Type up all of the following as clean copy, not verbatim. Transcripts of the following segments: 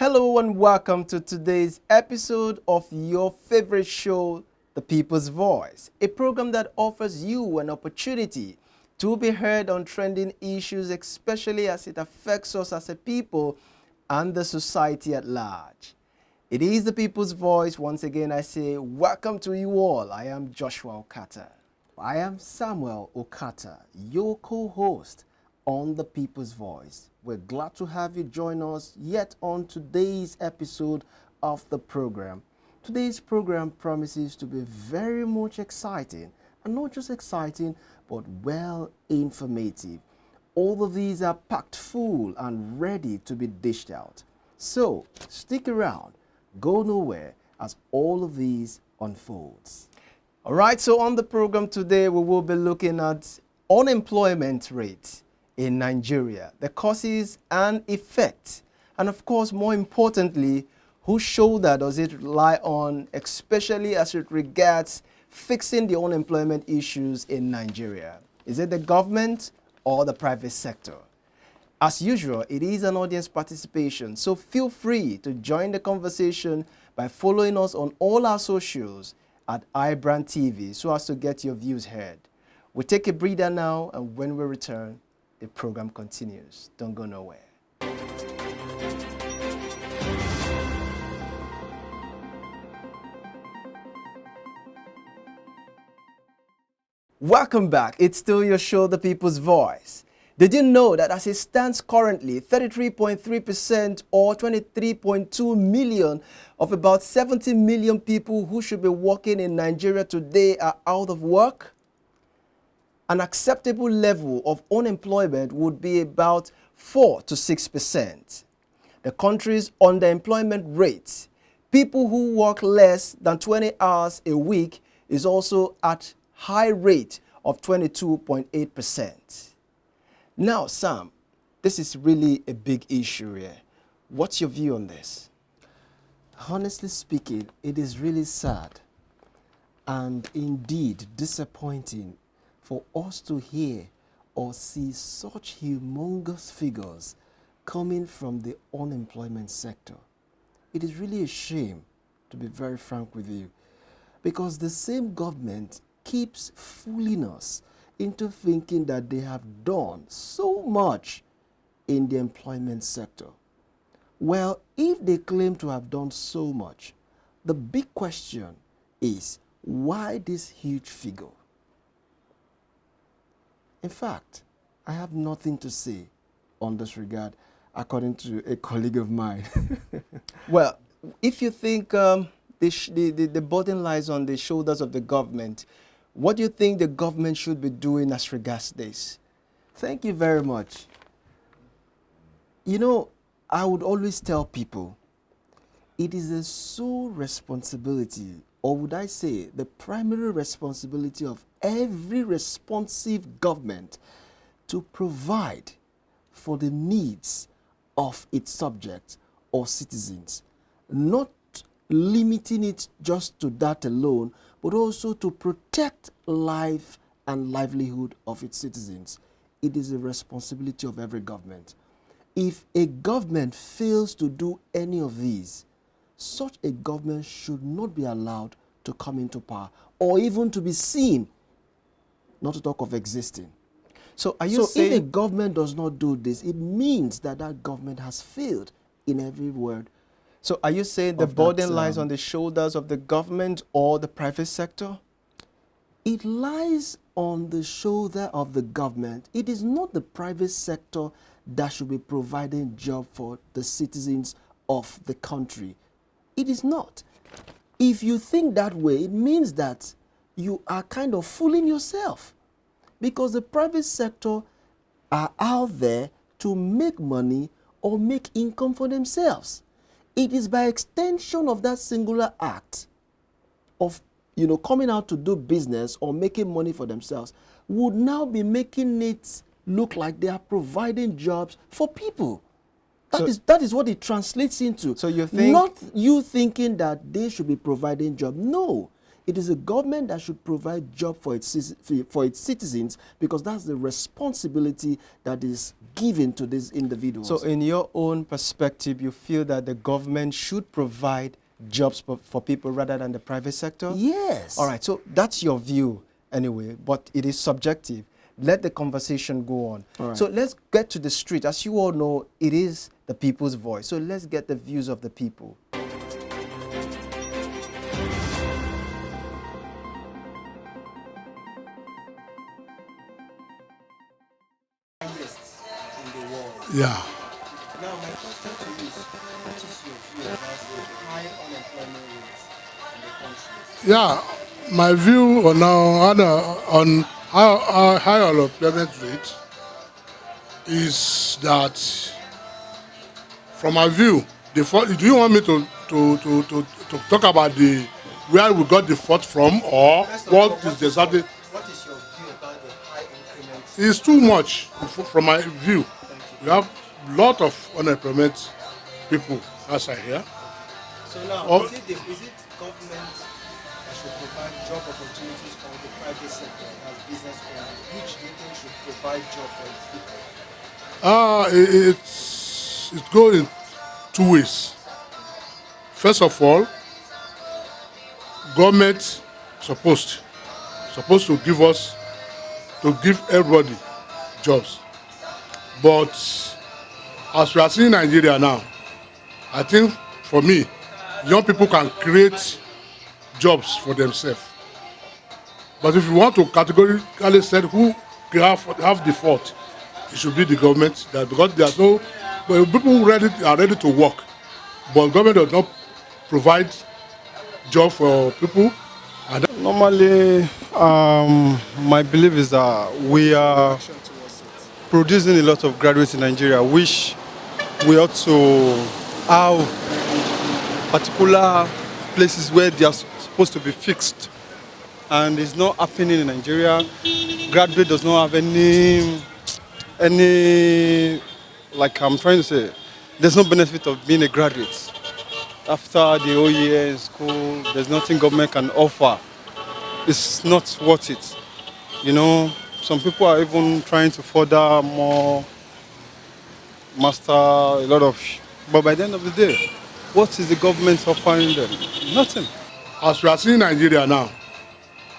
Hello and welcome to today's episode of your favorite show, The People's Voice, a program that offers you an opportunity to be heard on trending issues, especially as it affects us as a people and the society at large. It is The People's Voice. Once again, I say welcome to you all. I am Joshua Okata. I am Samuel Okata, your co-host on The People's Voice. We're glad to have you join us yet on today's episode of the program. Today's program promises to be very much exciting, and not just exciting, but well informative. All of these are packed full and ready to be dished out. So stick around, go nowhere as all of these unfolds. All right, so on the program today, we will be looking at unemployment rate in Nigeria, the causes and effects, and of course, more importantly, whose shoulder does it lie on, especially as it regards fixing the unemployment issues in Nigeria? Is it the government or the private sector? As usual, it is an audience participation, so feel free to join the conversation by following us on all our socials at iBrandTV so as to get your views heard. We take a breather now, and when we return, the program continues. Don't go nowhere. Welcome back. It's still your show, The People's Voice. Did you know that as it stands currently, 33.3% or 23.2 million of about 70 million people who should be working in Nigeria today are out of work? An acceptable level of unemployment would be about 4 to 6%. The country's underemployment rate, people who work less than 20 hours a week, is also at high rate of 22.8%. Now, Sam, this is really a big issue here. What's your view on this? Honestly speaking, it is really sad and indeed disappointing for us to hear or see such humongous figures coming from the unemployment sector. It is really a shame, to be very frank with you, because the same government keeps fooling us into thinking that they have done so much in the employment sector. Well, if they claim to have done so much, the big question is, why this huge figure? In fact, I have nothing to say on this regard, according to a colleague of mine. Well, if you think the burden lies on the shoulders of the government, what do you think the government should be doing as regards this? Thank you very much. You know, I would always tell people, it is a sole responsibility, or would I say the primary responsibility of every responsive government to provide for the needs of its subjects or citizens, not limiting it just to that alone, but also to protect life and livelihood of its citizens. It is a responsibility of every government. If a government fails to do any of these, such a government should not be allowed to come into power or even to be seen, not to talk of existing. So are you saying if a government does not do this, it means that that government has failed in every word. So are you saying the burden lies on the shoulders of the government or the private sector? It lies on the shoulder of the government. It is not the private sector that should be providing job for the citizens of the country. It is not. If you think that way, it means that you are kind of fooling yourself, because the private sector are out there to make money or make income for themselves. It is by extension of that singular act of coming out to do business or making money for themselves would now be making it look like they are providing jobs for people. That is what it translates into. So you think... Not you thinking that they should be providing jobs. No. It is a government that should provide job for its citizens, because that's the responsibility that is given to these individuals. So in your own perspective, you feel that the government should provide jobs for people rather than the private sector? Yes. All right, so that's your view anyway, but it is subjective. Let the conversation go on. All right. So let's get to the street. As you all know, it is the people's voice. So let's get the views of the people. Yeah. Now, my question to you is, what is your view about the high unemployment rates in the country? Yeah. My view on how high unemployment rate is that, from my view, do you want me to talk about the where we got the fault from, or First of what all, is the certain? what is your view about the high increment? It's too much from my view. We have a lot of unemployment people outside here. So now, Oh. is it government that should provide job opportunities or the private sector as business owners? Which do you think should provide job for its people? It goes in two ways. First of all, government supposed to give everybody jobs. But as we are seeing in Nigeria now, I think for me, young people can create jobs for themselves. But if you want to categorically say who have the fault, it should be the government. That because there's no, but people who are ready to work, but government does not provide job for people. And Normally, my belief is that we are producing a lot of graduates in Nigeria, which we ought to have particular places where they are supposed to be fixed. And it's not happening in Nigeria. Graduate does not have any, like I'm trying to say, there's no benefit of being a graduate. After the whole year in school, there's nothing government can offer. It's not worth it. You know, some people are even trying to further more, master a lot of, but by the end of the day, what is the government offering them? Nothing. as we are seeing in Nigeria now,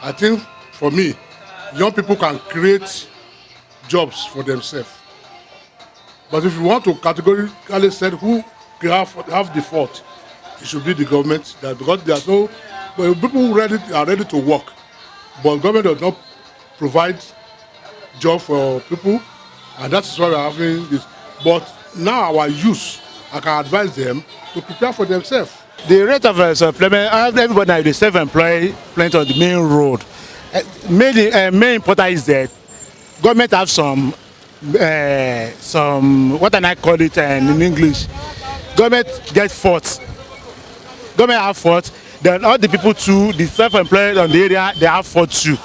I think for me, young people can create jobs for themselves. But if you want to categorically say who have the fault, it should be the government. That because there's no, but people who are ready to work, but government does not provide job for people, and that's why we're having this. But now our youth, I can advise them to prepare for themselves. The rate of self-employment, everybody now is self-employed, plenty on the main road. Main important is that government have some what can I call it in English? Government get fault. Government have fault. Then all the people too, the self-employed on the area, they have fault too.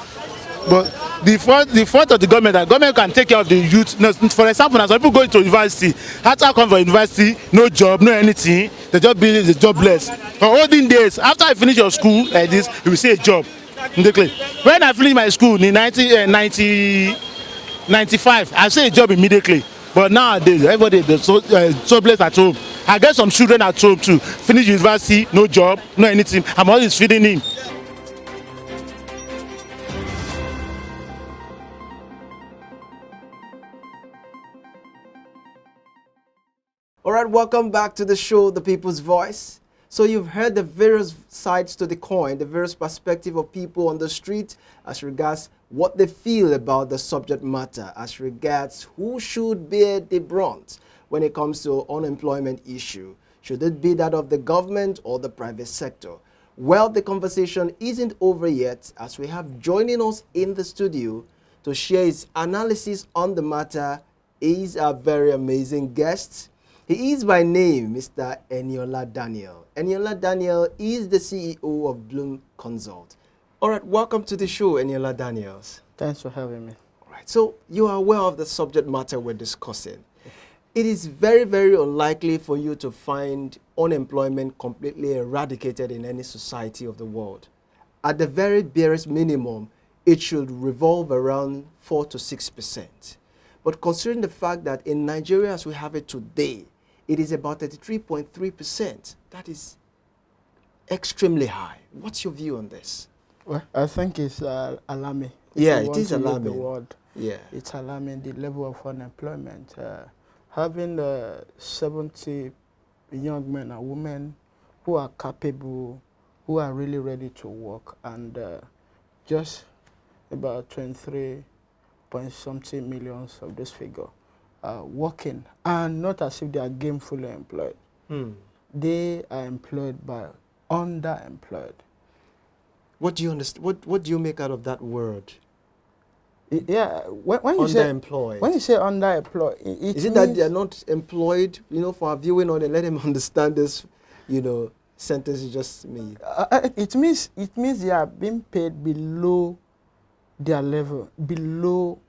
But the fault of the government can take care of the youth. No, for example, now some people go to university, after come from university, no job, no anything, they just be the jobless. For olden days, after I finish your school like this, you will see a job. When I finished my school in 1995, I see a job immediately. But nowadays, everybody is jobless at home. I get some children at home too. Finish university, no job, no anything. I'm always feeding him. All right, welcome back to the show, The People's Voice. So you've heard the various sides to the coin, the various perspective of people on the street as regards what they feel about the subject matter, as regards who should bear the brunt when it comes to unemployment issue. Should it be that of the government or the private sector? Well, the conversation isn't over yet, as we have joining us in the studio to share his analysis on the matter is our very amazing guest. He is by name Mr. Eniola Daniel. Eniola Daniel is the CEO of Bloom Consult. All right, welcome to the show, Eniola Daniels. Thanks for having me. All right, so you are aware of the subject matter we're discussing. It is very, very unlikely for you to find unemployment completely eradicated in any society of the world. At the very barest minimum, it should revolve around 4 to 6%. But considering the fact that in Nigeria as we have it today, it is about 33.3%. That is extremely high. What's your view on this? Well, I think it's alarming. If Yeah, you it want is to use the alarming. word. Yeah. It's alarming, the level of unemployment. Having 70 young men and women who are capable, who are really ready to work, and just about 23 point something millions of this figure working, and not as if they are gainfully employed. They are employed by underemployed. What do you understand? What do you make out of that word? Yeah, when you say Underemployed. when you say underemployed, it Is it means that they are not employed, for our viewing audience? Let them understand this, sentence you just made. it means they are being paid below their level, below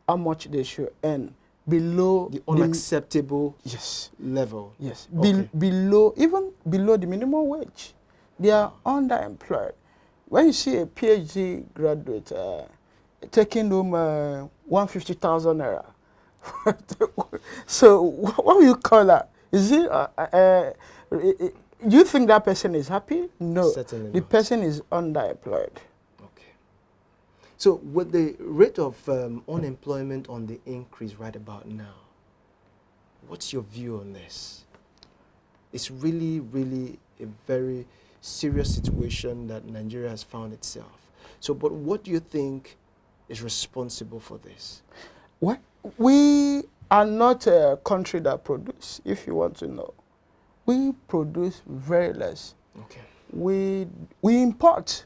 how much they should earn, below The unacceptable yes level. yes Okay. below, even below the minimum wage. They are underemployed. When you see a PhD graduate taking home 150,000 naira, so what will you call that? Is it? Do you think that person is happy? No, Certainly the not. person is underemployed. Okay. So with the rate of unemployment on the increase right about now, what's your view on this? It's really, really a very serious situation that Nigeria has found itself. So, but what do you think is responsible for this? What? We are not a country that produce, if you want to know. We produce very less. Okay. We import.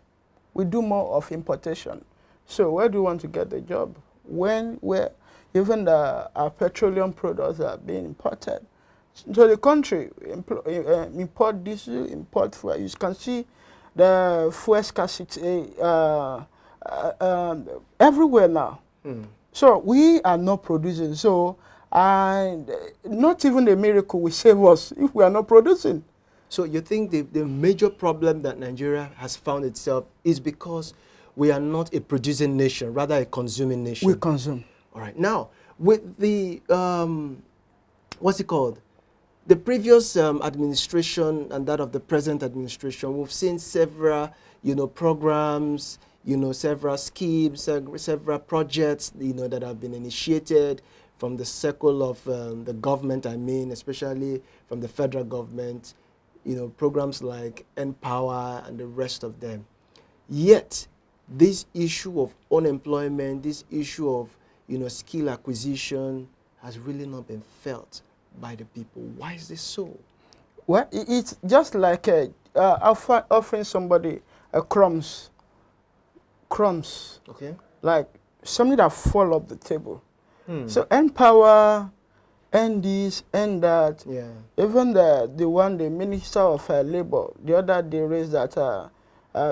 We do more of importation. So where do you want to get the job? Where even our petroleum products are being imported. So the country import diesel, import fuel. You can see the fuel scarcity everywhere now. So we are not producing. So and not even a miracle will save us if we are not producing. So you think the major problem that Nigeria has found itself is because we are not a producing nation, rather a consuming nation? We consume. All right. Now, with the, what's it called? The previous administration and that of the present administration, we've seen several, programs, several schemes, several projects, that have been initiated from the circle of the government, especially from the federal government, programs like Empower and the rest of them. Yet, this issue of unemployment, this issue of, skill acquisition has really not been felt by the people. Why is this so? Well, it's just like offering somebody a crumbs, Okay. like something that fall off the table. So Empower, and this, and that. Yeah. Even the Minister of Labor, the other day raised that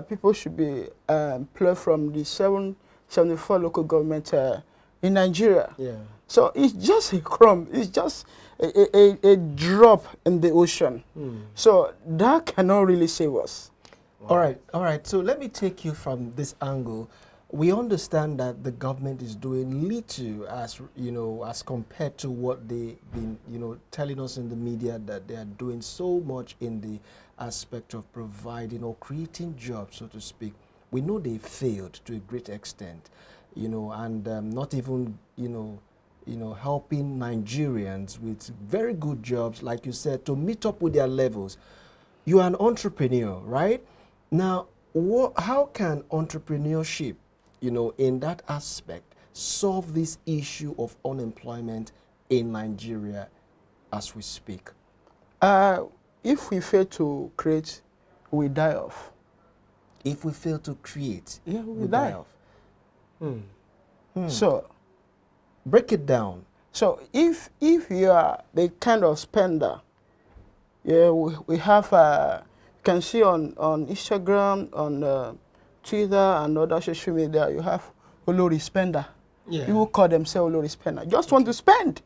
people should be employed from the 774 local government in Nigeria. Yeah. So it's just a crumb. It's just a drop in the ocean. So that cannot really save us. Wow. All right. So let me take you from this angle. We understand that the government is doing little as compared to what they've been, telling us in the media, that they are doing so much in the aspect of providing or creating jobs, so to speak. We know they failed to a great extent, and not even, helping Nigerians with very good jobs, like you said, to meet up with their levels. You are an entrepreneur, right? Now, how can entrepreneurship, in that aspect, solve this issue of unemployment in Nigeria as we speak? If we fail to create, we die off. If we fail to create, Yeah, we die die. off. So Break it down. So if you are the kind of spender, yeah, we have you can see on Instagram, on Twitter and other social media, you have Olori spender. Yeah. People call themselves Olori spender. Just want to spend.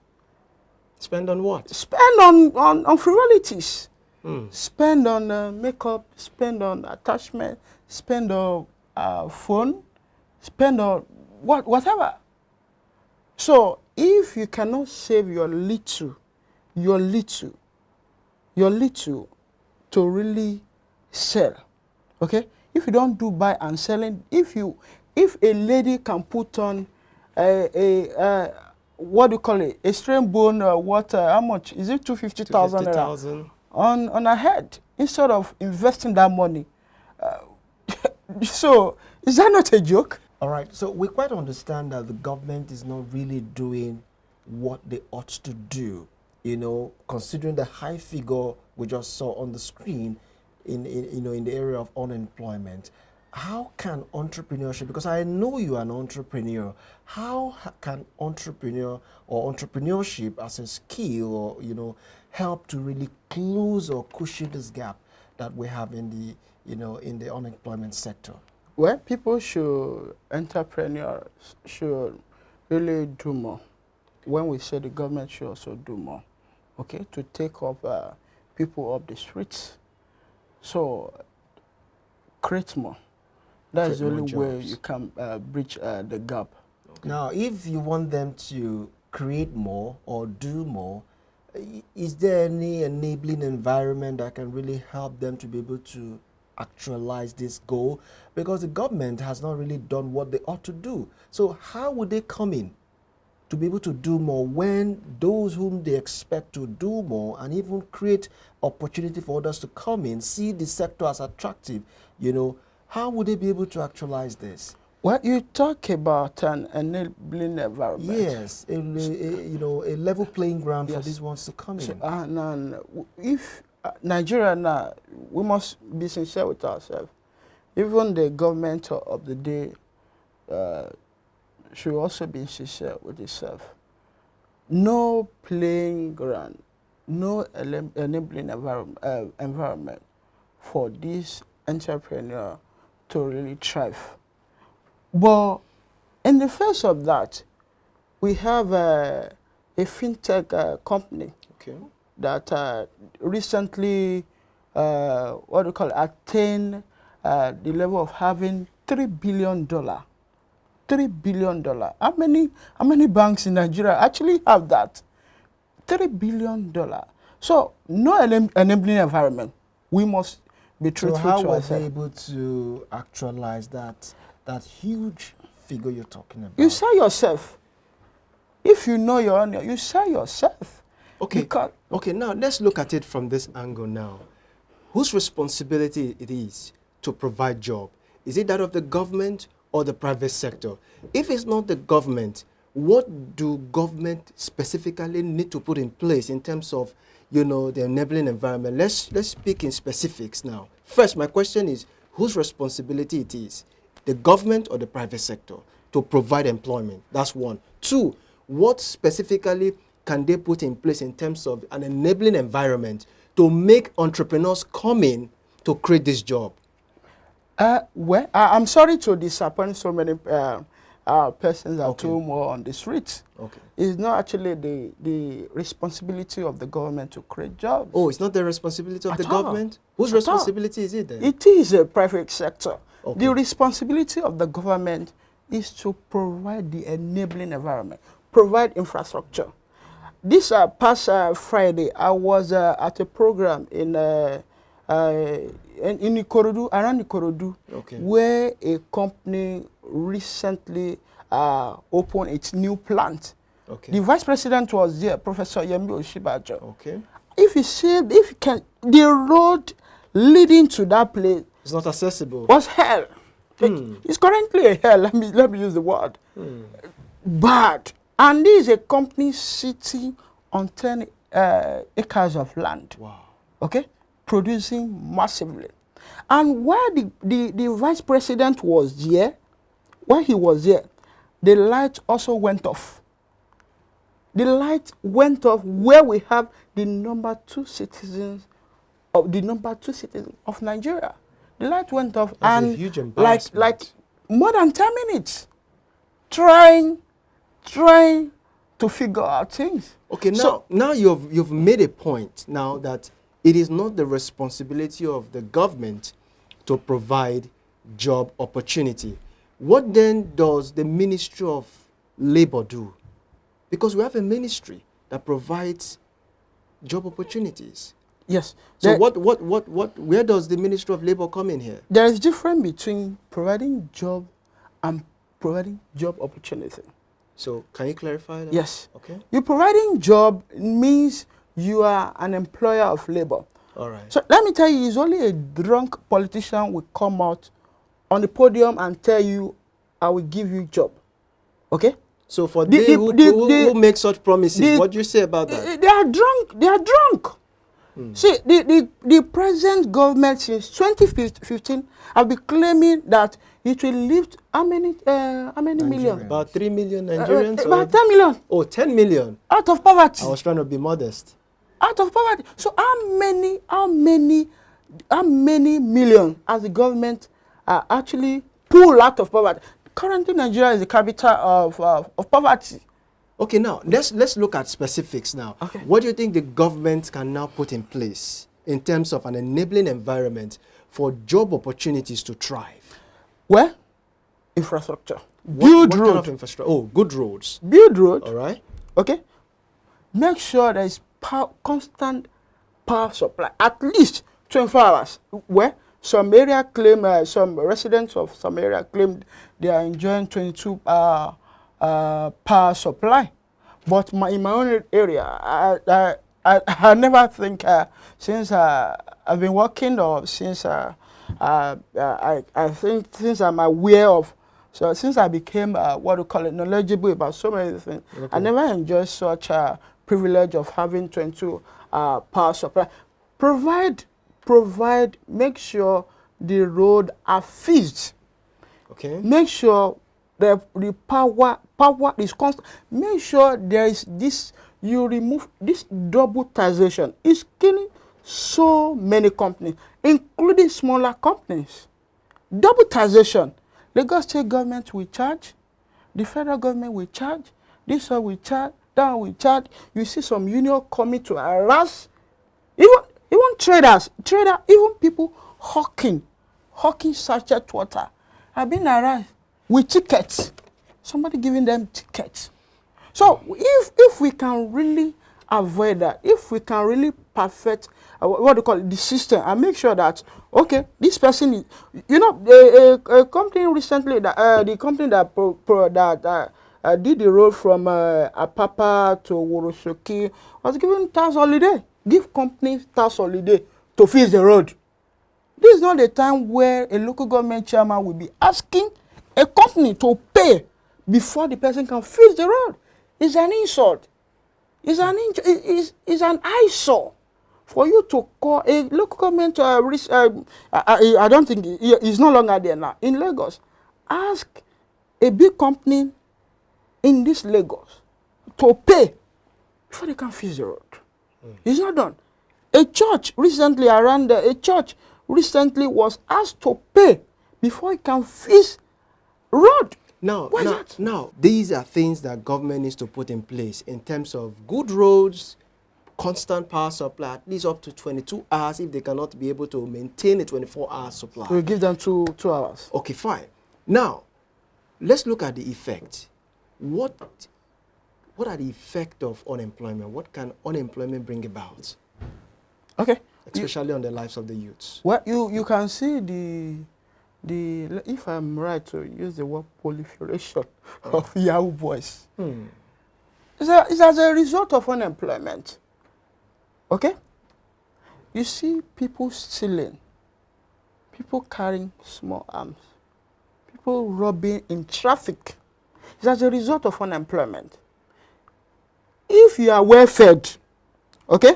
Spend on what? Spend on frivolities. Spend on makeup, spend on attachment, spend on phone, spend on whatever. So if you cannot save your little to really sell, okay? If you don't do buy and selling, if a lady can put on what do you call it, a strain bone, how much is it, 250,000 naira 250,000. on her head instead of investing that money? So is that not a joke? All right, so we quite understand that the government is not really doing what they ought to do, you know, considering the high figure we just saw on the screen in the area of unemployment. How can entrepreneurship, because I know you are an entrepreneur, can entrepreneur or entrepreneurship as a skill or, you know, help to really close or cushion this gap that we have in the, you know, in the unemployment sector? Well, entrepreneurs should really do more. When we say the government should also do more, okay, to take up people off the streets. So, create more. That is the Create more only way jobs. you can bridge the gap. Now, if you want them to create more or do more, is there any enabling environment that can really help them to be able to actualize this goal? Because the government has not really done what they ought to do. So how would they come in to be able to do more when those whom they expect to do more and even create opportunity for others to come in, see the sector as attractive, you know, how would they be able to actualize this? Well, you talk about an enabling environment. Yes, you know, a level playing ground for Yes. these ones to come So, in. if Nigeria now, we must be sincere with ourselves. Even the government of the day should also be sincere with itself. No playing ground, no enabling environment for this entrepreneur to really thrive. But in the face of that, we have a fintech company Okay. that recently, what do you call it, attained the level of having $3 billion. $3 billion. How many banks in Nigeria actually have that? $3 billion. So no enabling environment. We must be So truthful how to were they ourselves. able to actualize that huge figure you're talking about? You sell yourself. If you know your own, you sell yourself. Okay. Because Okay, now let's look at it from this angle now. Whose responsibility it is to provide job? Is it that of the government or the private sector? If it's not the government, what do government specifically need to put in place in terms of, you know, the enabling environment? Let's speak in specifics now. First, my question is whose responsibility it is, the government or the private sector, to provide employment? That's one. Two, what specifically can they put in place in terms of an enabling environment to make entrepreneurs come in to create this job? well, I'm sorry to disappoint so many persons at Okay. home or on the streets. Okay. It's not actually the responsibility of the government to create jobs. Oh, it's not the responsibility of At the all. government? Whose At all. responsibility is it then? It is a private sector. Okay. The responsibility of the government is to provide the enabling environment, provide infrastructure. This past Friday, I was at a program in Ikorodu, around Ikorodu, Okay. where a company recently opened its new plant. Okay. The vice president was there, Professor Yemi Oshibajo. Okay. If you can, the road leading to that place It's not accessible. was hell. It's currently a hell. Let me use the word. Bad. And this is a company sitting on 10 acres of land. Wow. Okay, producing massively. And while the vice president was there, while he was there, the light also went off. The light went off where we have the number two citizens of Nigeria. The light went off. That's a and huge embarrassment. like more than 10 minutes trying to figure out things. Okay, now, So- now you've made a point now that it is not the responsibility of the government to provide job opportunity. What then does the Ministry of Labor do? Because we have a ministry that provides job opportunities. Yes. So where does the Ministry of Labor come in here? There is difference between providing job and providing job opportunity. So can you clarify that? Yes. Okay. You providing job means you are an employer of labor. All right. So let me tell you, it's only a drunk politician will come out on the podium and tell you, I will give you job. Okay? So for who make such promises, what do you say about that? They are drunk. They are drunk. See, the present government since 2015 have been claiming that it will lift how many million? About 3 million Nigerians? About 10 million. Oh, 10 million. Out of poverty. I was trying to be modest. Out of poverty. So how many million has the government actually pulled out of poverty? Currently, Nigeria is the capital of poverty. Okay, now let's look at specifics now. Okay. What do you think the government can now put in place in terms of an enabling environment for job opportunities to thrive? Well, infrastructure. What kind of infrastructure? Oh, good roads. Build road. All right. Okay. Make sure there is constant power supply, at least 24 hours. Where some residents of some area claim they are enjoying 22 power supply. But in my own area, I never think since I've been working or since I think since I'm aware of, so since I became knowledgeable about so many things, Okay. I never enjoyed such a privilege of having 22 power supply. Make sure the road are fixed. Okay. Make sure the power is constant. Make sure there is this, you remove this double taxation. It's killing so many companies, including smaller companies. Double taxation. Lagos state government will charge, the federal government will charge, this one will charge, that one will charge. You see some union coming to harass, even traders, even people hawking sachet water have been harassed with tickets. Somebody giving them tickets. So if we can really avoid that, if we can really perfect what do you call it, the system, and make sure that okay, this person is, a company recently that the company that did the road from Apapa to Worosoki was given tax holiday. Give companies tax holiday to fix the road. This is not the time where a local government chairman will be asking a company to pay before the person can fix the road. It's an insult. It's an eyesore for you to call a local government. I don't think it's no longer there now in Lagos. Ask a big company in this Lagos to pay before they can fix the road. It's not done. A church recently was asked to pay before it can fix road. Now, these are things that government needs to put in place in terms of good roads, constant power supply, at least up to 22 hours if they cannot be able to maintain a 24-hour supply. So we give them two hours. Okay, fine. Now, let's look at the effect. What are the effect of unemployment? What can unemployment bring about? Okay. Especially on the lives of the youths. Well, you can see the if I'm right to use the word proliferation of Yahoo boys. It's as a result of unemployment. Okay? You see people stealing, people carrying small arms, people robbing in traffic. It's as a result of unemployment. If you are well fed, okay,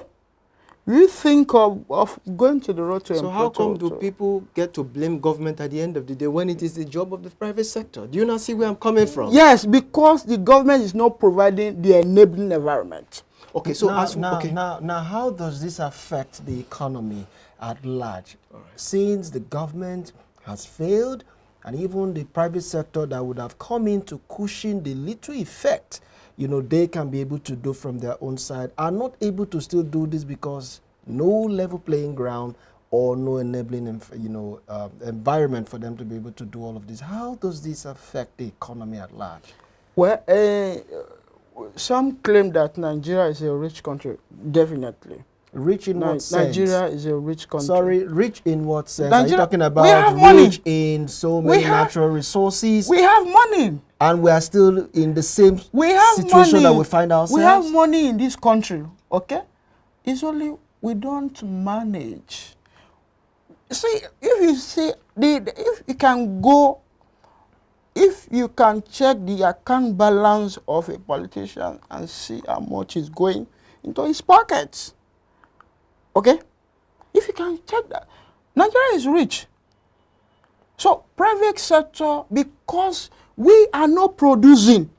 you think of going to the road to So how come do people get to blame government at the end of the day when it is the job of the private sector? Do you not see where I'm coming from? Yes, because the government is not providing the enabling environment. Okay, so now, how does this affect the economy at large? Since the government has failed, and even the private sector that would have come in to cushion the little effect, they can be able to do from their own side, are not able to still do this because no level playing ground or no enabling, environment for them to be able to do all of this. How does this affect the economy at large? Well, some claim that Nigeria is a rich country. Definitely. Rich in what sense? Nigeria is a rich country. Sorry, rich in what sense? Are you Nigeria, talking we about have rich money. in so many natural resources? We have money. And we are still in the same We have situation money. that we find ourselves? We have money in this country, okay? It's only we don't manage. See, if you see, if you can go, if you can check the account balance of a politician and see how much is going into his pockets, okay? If you can check that, Nigeria is rich. So private sector, because we are not producing,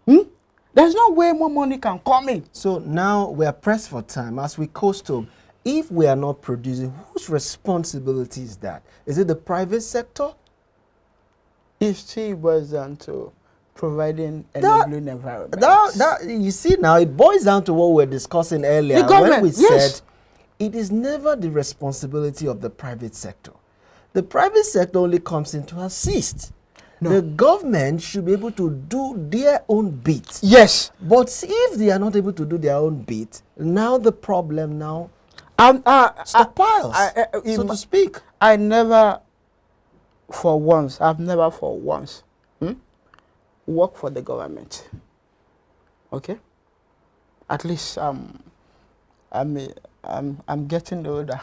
there's no way more money can come in. So now we are pressed for time. As we coast home, if we are not producing, whose responsibility is that? Is it the private sector? It still boils down to providing enabling environment. You see now, it boils down to what we were discussing earlier. The government, when we yes. said it is never the responsibility of the private sector. The private sector only comes in to assist. No. The government should be able to do their own bit. Yes. But if they are not able to do their own bit, now the problem stockpiles, so to speak. I've never for once worked for the government. Okay? At least I'm getting older.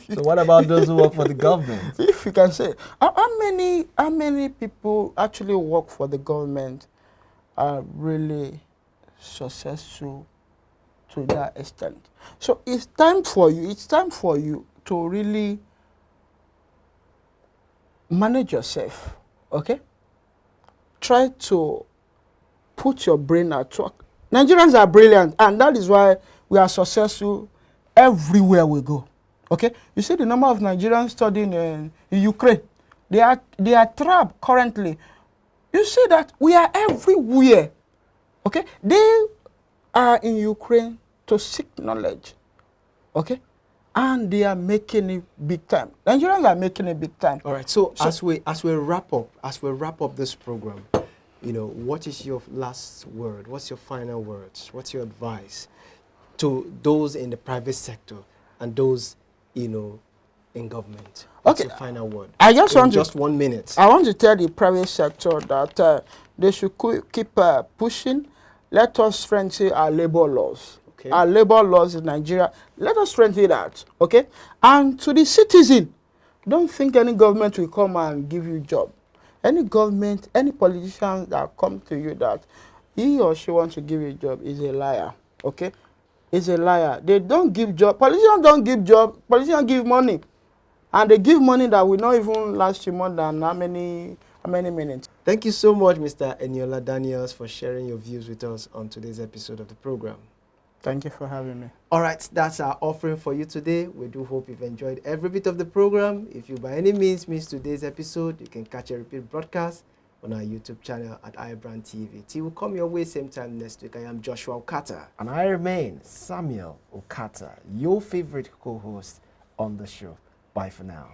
So what about those who work for the government? If you can say, how many people actually work for the government are really successful to that extent? So it's time for you to really manage yourself, okay? Try to put your brain at work. Nigerians are brilliant, and that is why we are successful everywhere we go. Okay, you see the number of Nigerians studying in Ukraine. They are trapped currently. You see that we are everywhere. Okay, they are in Ukraine to seek knowledge. Okay, and they are making it big time. Nigerians are making it big time. All right. So as we wrap up this program, what is your last word? What's your final words? What's your advice to those in the private sector and those, in government? What's your final word? I just want just 1 minute. I want to tell the private sector that they should keep pushing. Let us strengthen our labor laws. Okay. Our labor laws in Nigeria, let us strengthen that. Okay? And to the citizen, don't think any government will come and give you a job. Any government, any politician that come to you that he or she wants to give you a job is a liar. Okay? Is a liar. They don't give job. Politicians don't give job. Politicians give money. And they give money that will not even last you more than how many minutes. Thank you so much, Mr. Eniola Daniels, for sharing your views with us on today's episode of the program. Thank you for having me. All right, that's our offering for you today. We do hope you've enjoyed every bit of the program. If you by any means missed today's episode, you can catch a repeat broadcast on our YouTube channel at iBrandTV. Till we come your way same time next week. I am Joshua Okata. And I remain Samuel Okata, your favorite co-host on the show. Bye for now.